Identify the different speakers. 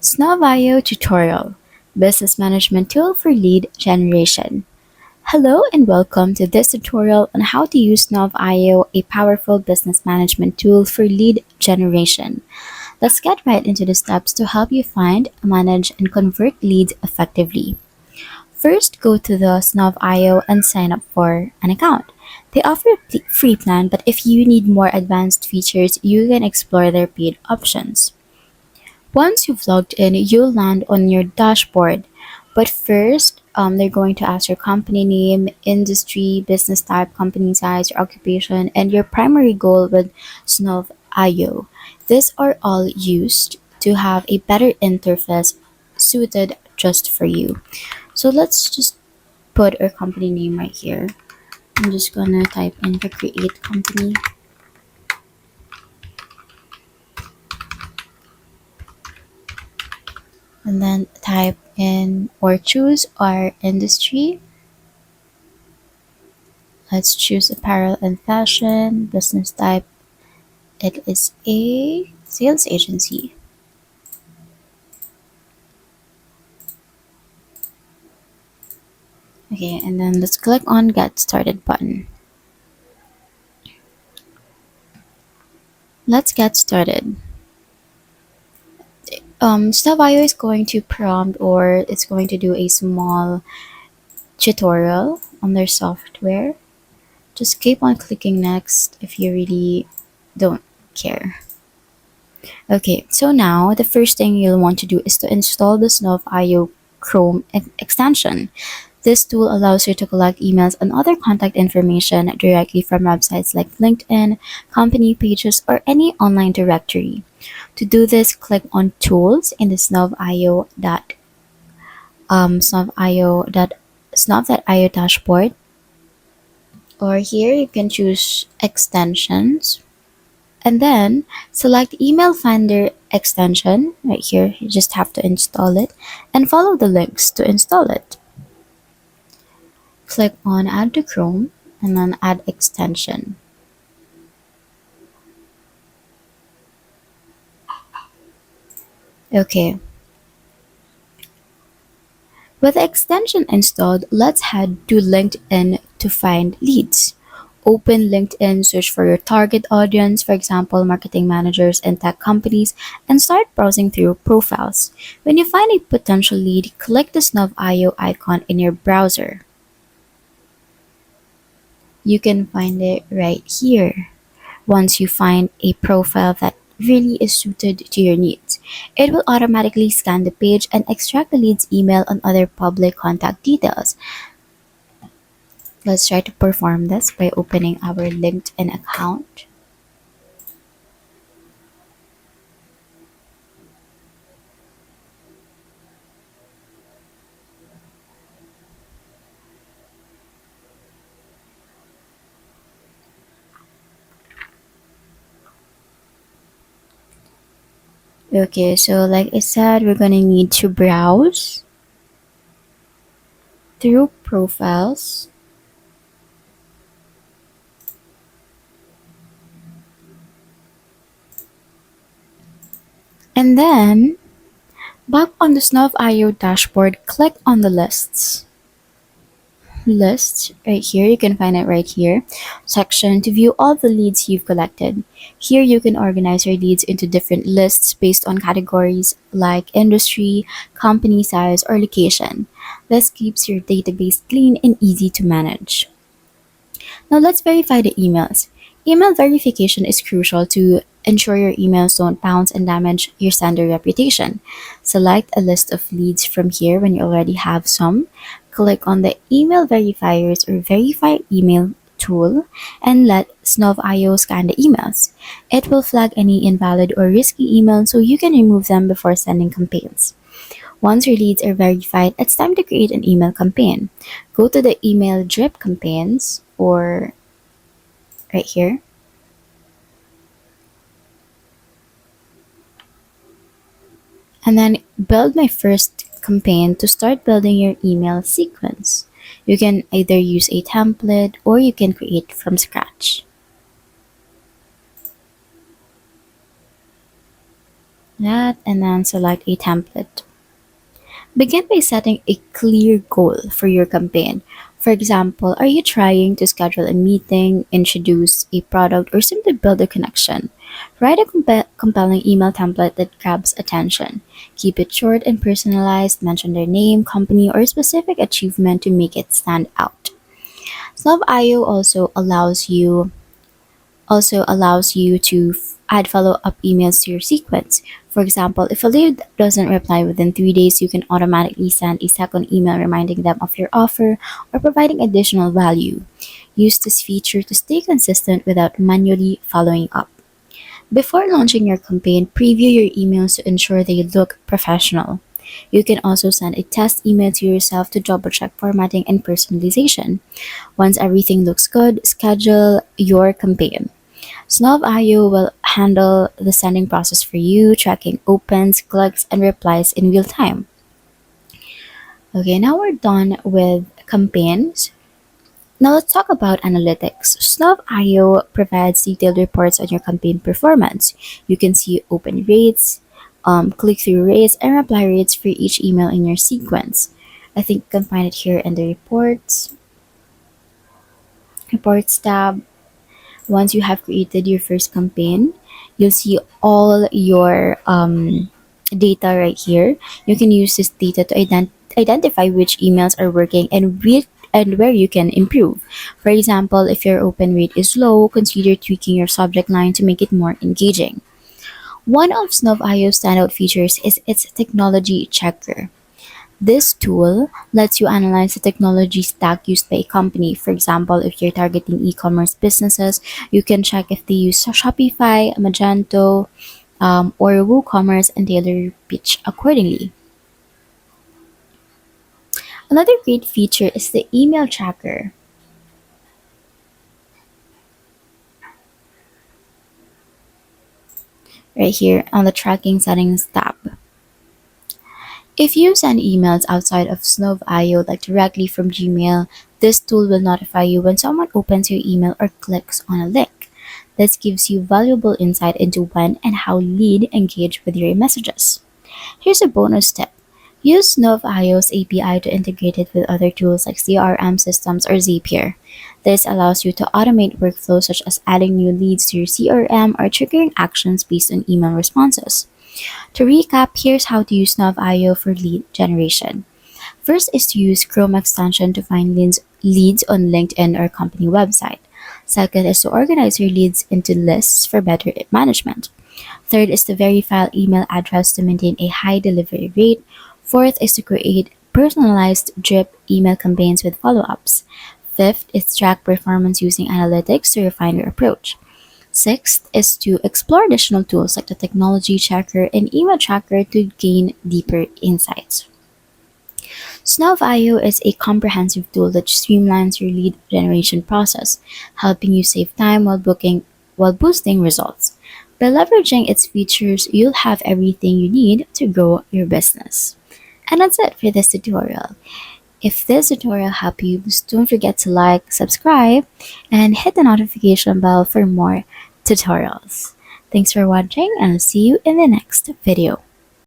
Speaker 1: Snowbio tutorial, business management tool for lead generation. Hello and welcome to this tutorial on how to use Snov.io, a powerful business management tool for lead generation. Let's get right into the steps to help you find, manage, and convert leads effectively. First, go to the Snov.io and sign up for an account. They offer a free plan, but if you need more advanced features, you can explore their paid options. Once you've logged in, you'll land on your dashboard. But first, they're going to ask your company name, industry, business type, company size, your occupation, and your primary goal with Snov.io. These are all used to have a better interface suited just for you. So let's just put our company name right here. I'm just gonna type in the create company. And then type in or choose our industry. Let's choose apparel and fashion. Business type, it is a sales agency. Okay, and then let's click on get started button. Let's get started. Stavio is going to prompt or it's going to do a small tutorial on their software. Just keep on clicking next if you really don't care. Okay, so now the first thing you'll want to do is to install the Snov.io Chrome extension. This tool allows you to collect emails and other contact information directly from websites like LinkedIn, company pages, or any online directory. To do this, click on Tools in the Snov.io dashboard, or here you can choose Extensions, and then select Email Finder extension right here. You just have to install it and follow the links to install it. Click on Add to Chrome and then Add Extension. Okay. With the extension installed, let's head to LinkedIn to find leads. Open LinkedIn, search for your target audience, for example, marketing managers and tech companies, and start browsing through profiles. When you find a potential lead, click the Snov.io icon in your browser. You can find it right here. Once you find a profile that really is suited to your needs, it will automatically scan the page and extract the lead's email and other public contact details. Let's try to perform this by opening our LinkedIn account. Okay, so like I said, we're gonna need to browse through profiles. And then, back on the Snov.io dashboard, click on the lists right here. You can find it right here section to view all the leads you've collected. Here you can organize your leads into different lists based on categories like industry, company size, or location. This keeps your database clean and easy to manage. Now let's verify the emails. Email verification is crucial to ensure your emails don't bounce and damage your sender reputation. Select a list of leads from here when you already have some. Click on the email verifiers or verify email tool and let Snov.io scan the emails. It will flag any invalid or risky emails so you can remove them before sending campaigns. Once your leads are verified, it's time to create an email campaign. Go to the email drip campaigns or right here. And then build my first campaign to start building your email sequence. You can either use a template or you can create from scratch. that, and then select a template. Begin by setting a clear goal for your campaign. For example, are you trying to schedule a meeting, introduce a product, or simply build a connection? Write a compelling email template that grabs attention. Keep it short and personalized, mention their name, company, or specific achievement to make it stand out. Snub.io also allows you to add follow-up emails to your sequence. For example, if a lead doesn't reply within 3 days, you can automatically send a second email reminding them of your offer or providing additional value. Use this feature to stay consistent without manually following up. Before launching your campaign, preview your emails to ensure they look professional. You can also send a test email to yourself to double check formatting and personalization. Once everything looks good, schedule your campaign. Snob.io will handle the sending process for you, tracking opens, clicks, and replies in real time. Okay, now we're done with campaigns. Now let's talk about analytics. Snob.io provides detailed reports on your campaign performance. You can see open rates, click-through rates, and reply rates for each email in your sequence. I think you can find it here in the reports tab. Once you have created your first campaign, you'll see all your data right here. You can use this data to identify which emails are working and where you can improve. For example, if your open rate is low, consider tweaking your subject line to make it more engaging. One of Snow.io's standout features is its technology checker. This tool lets you analyze the technology stack used by a company. For example, if you're targeting e-commerce businesses, you can check if they use Shopify, Magento, or WooCommerce and tailor your pitch accordingly. Another great feature is the email tracker right here on the tracking settings tab. If you send emails outside of Snove.io, like directly from Gmail, this tool will notify you when someone opens your email or clicks on a link. This gives you valuable insight into when and how lead engage with your messages. Here's a bonus tip. Use Snove.io's API to integrate it with other tools like CRM systems or Zapier. This allows you to automate workflows such as adding new leads to your CRM or triggering actions based on email responses. To recap, here's how to use Snov.io for lead generation. First is to use Chrome extension to find leads on LinkedIn or company website. Second is to organize your leads into lists for better management. Third is to verify email address to maintain a high delivery rate. Fourth is to create personalized drip email campaigns with follow-ups. Fifth is track performance using analytics to refine your approach. Sixth is to explore additional tools like the technology checker and email tracker to gain deeper insights. Snov.io is a comprehensive tool that streamlines your lead generation process, helping you save time while boosting results. By leveraging its features, you'll have everything you need to grow your business. And that's it for this tutorial. If this tutorial helped you, don't forget to like, subscribe, and hit the notification bell for more tutorials. Thanks for watching, and I'll see you in the next video.